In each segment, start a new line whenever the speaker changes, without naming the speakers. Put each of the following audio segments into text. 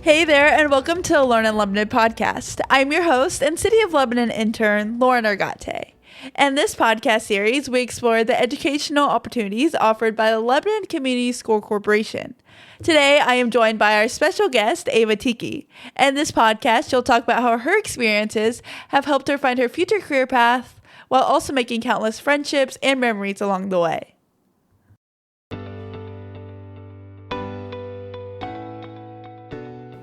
Hey there, and welcome to the Learn in Lebanon podcast. I'm your host and City of Lebanon intern, Lauren Argate. In this podcast series, we explore the educational opportunities offered by the Lebanon Community School Corporation. Today, I am joined by our special guest, Ava Thieke. In this podcast, she'll talk about how her experiences have helped her find her future career path, while also making countless friendships and memories along the way.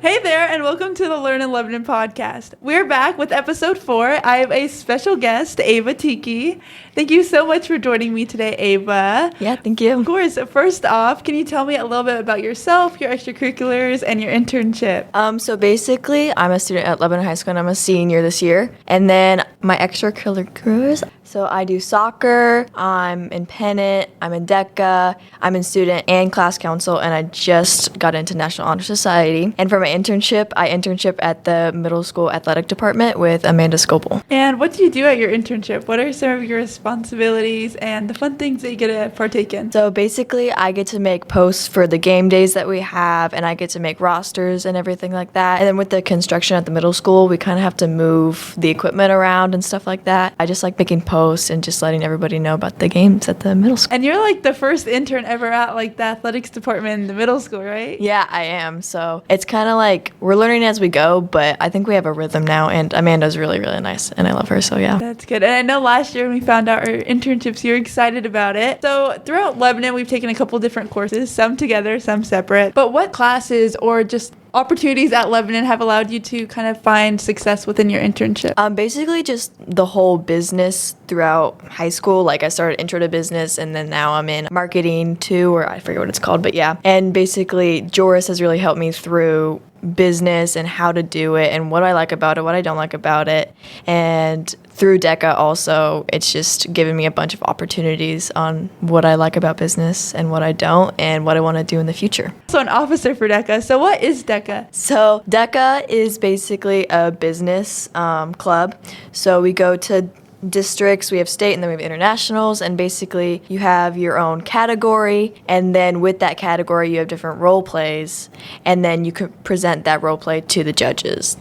Hey there, and welcome to the Learn in Lebanon podcast. We're back with episode 4. I have a special guest, Ava Thieke. Thank you so much for joining me today, Ava.
Yeah, thank you.
Of course. First off, can you tell me a little bit about yourself, your extracurriculars, and your internship?
So basically, I'm a student at Lebanon High School, and I'm a senior this year. And then my extracurriculars, so I do soccer, I'm in Pennant, I'm in DECA, I'm in student and class council, and I just got into National Honor Society. And for my internship, I internship at the Middle School Athletic Department with Amanda Scopel.
And what do you do at your internship? What are some of your responsibilities and the fun things that you get to partake in?
So basically, I get to make posts for the game days that we have, and I get to make rosters and everything like that. And then with the construction at the middle school, we kind of have to move the equipment around and stuff like that. I just like making posts and just letting everybody know about the games at the middle school.
And you're like the first intern ever at like the athletics department in the middle school, right?
Yeah, I am. So it's kind of like we're learning as we go, but I think we have a rhythm now, and Amanda's really, really nice, and I love her, so yeah.
That's good. And I know last year when we found out our internships, you were excited about it. So throughout Lebanon, we've taken a couple different courses, some together, some separate. But what classes or just opportunities at Lebanon have allowed you to kind of find success within your internship?
Basically just the whole business throughout high school. Like I started intro to business, and then now I'm in marketing too, or I forget what it's called, but yeah. And basically Joris has really helped me through business and how to do it and what I like about it, what I don't like about it. And through DECA also, it's just given me a bunch of opportunities on what I like about business and what I don't and what I want to do in the future.
So an officer for DECA. So what is DECA?
So DECA is basically a business club. So we go to districts, we have state, and then we have internationals, and basically you have your own category, and then with that category you have different role plays, and then you can present that role play to the judges.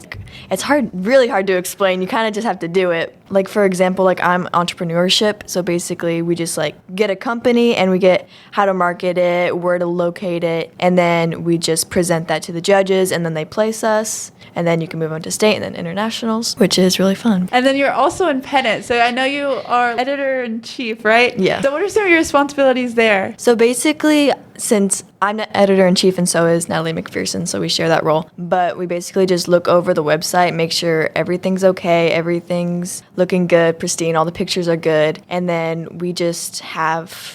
It's really hard to explain. You kind of just have to do it. Like for example, like I'm entrepreneurship, so basically we just like get a company and we get how to market it, where to locate it, and then we just present that to the judges, and then they place us, and then you can move on to state and then internationals, which is really fun.
And then you're also in Pennant, so I know you are editor-in-chief, right?
Yeah.
So what are some of your responsibilities there?
So basically, since I'm the editor-in-chief and so is Natalie McPherson, so we share that role. But we basically just look over the website, make sure everything's okay, everything's looking good, pristine, all the pictures are good. And then we just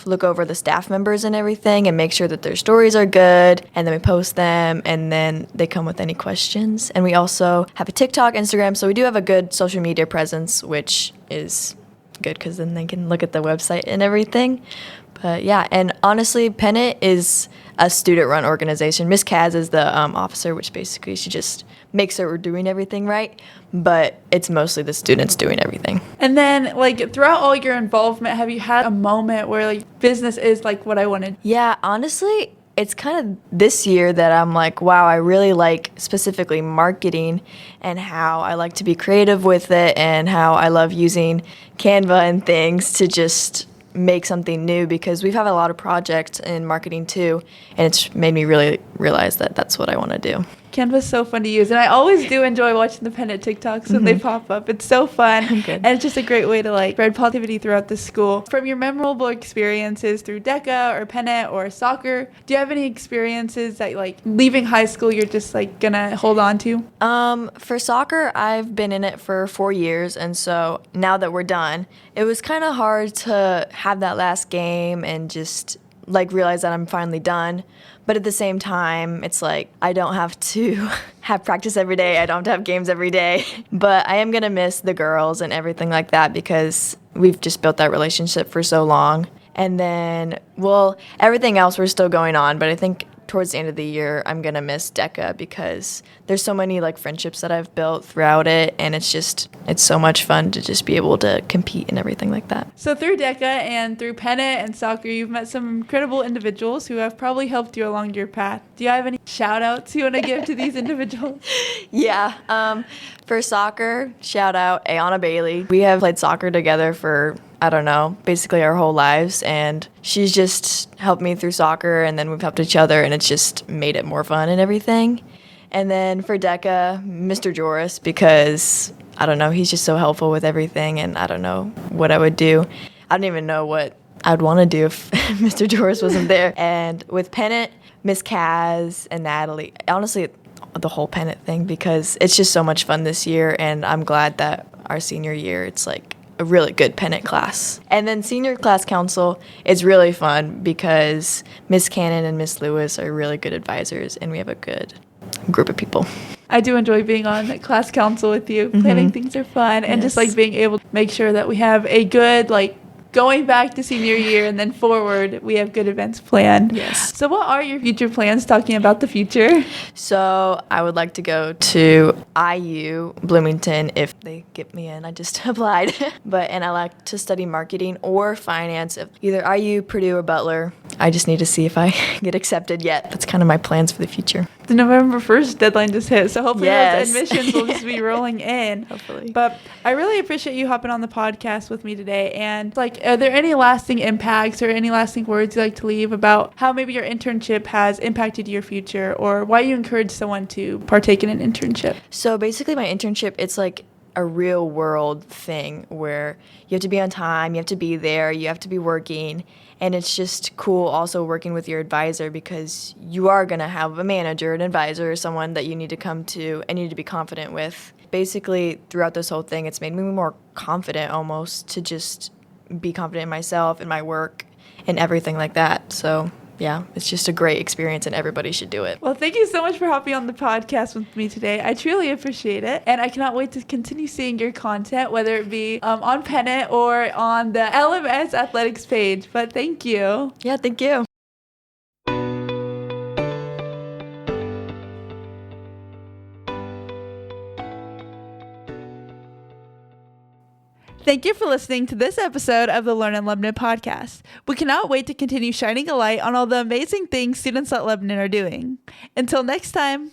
look over the staff members and everything and make sure that their stories are good. And then we post them, and then they come with any questions. And we also have a TikTok, Instagram, so we do have a good social media presence, which is good because then they can look at the website and everything. But yeah, and honestly, Pennant is a student-run organization. Miss Kaz is the officer, which basically she just makes sure we're doing everything right, but it's mostly the students doing everything.
And then, like, throughout all your involvement, have you had a moment where, like, business is, like, what I wanted?
Yeah, honestly, it's kind of this year that I'm like, wow, I really like specifically marketing and how I like to be creative with it and how I love using Canva and things to just make something new, because we've had a lot of projects in marketing too, and it's made me really realize that that's what I want to do.
Canva's so fun to use, and I always do enjoy watching the Pennant TikToks when they pop up. It's so fun, and it's just a great way to like spread positivity throughout the school. From your memorable experiences through DECA or Pennant or soccer, do you have any experiences that like leaving high school you're just like gonna hold on to?
For soccer, I've been in it for 4 years, and so now that we're done, it was kind of hard to have that last game and just like realize that I'm finally done. But at the same time, it's like I don't have to have practice every day. I don't have to have games every day. But I am going to miss the girls and everything like that, because we've just built that relationship for so long. And then, well, everything else we're still going on. But I think towards the end of the year, I'm going to miss DECA because there's so many like friendships that I've built throughout it. And it's so much fun to just be able to compete and everything like that.
So through DECA and through Pennant and soccer, you've met some incredible individuals who have probably helped you along your path. Do you have any shout outs you want to give to these individuals?
Yeah. For soccer, shout out Ayana Bailey. We have played soccer together for, I don't know, basically our whole lives. And she's just helped me through soccer, and then we've helped each other, and it's just made it more fun and everything. And then for DECA, Mr. Joris, because, I don't know, he's just so helpful with everything, and I don't know what I would do. I don't even know what I'd want to do if Mr. Joris wasn't there. And with Pennant, Miss Kaz and Natalie, honestly, the whole Pennant thing, because it's just so much fun this year, and I'm glad that our senior year, it's like a really good Pennant class. And then senior class council is really fun because Miss Cannon and Miss Lewis are really good advisors, and we have a good group of people.
I do enjoy being on class council with you. Planning things are fun, and just like being able to make sure that we have a good, like, going back to senior year and then forward, we have good events planned.
Yes.
So what are your future plans, talking about the future?
So I would like to go to IU Bloomington if they get me in. I just applied. And I like to study marketing or finance, either IU, Purdue, or Butler. I just need to see if I get accepted yet. That's kind of my plans for the future.
The November 1st deadline just hit, so hopefully
Yes.
those admissions will just be rolling in.
Hopefully.
But I really appreciate you hopping on the podcast with me today. And like, are there any lasting impacts or any lasting words you'd like to leave about how maybe your internship has impacted your future, or why you encourage someone to partake in an internship?
So basically my internship, it's like a real world thing where you have to be on time, you have to be there, you have to be working. And it's just cool also working with your advisor, because you are going to have a manager, an advisor, someone that you need to come to and you need to be confident with. Basically, throughout this whole thing, it's made me more confident almost to just be confident in myself and my work and everything like that. So yeah, it's just a great experience and everybody should do it.
Well, thank you so much for hopping on the podcast with me today. I truly appreciate it. And I cannot wait to continue seeing your content, whether it be on Pennant or on the LMS Athletics page. But thank you.
Yeah, thank you.
Thank you for listening to this episode of the Learn in Lebanon podcast. We cannot wait to continue shining a light on all the amazing things students at Lebanon are doing. Until next time.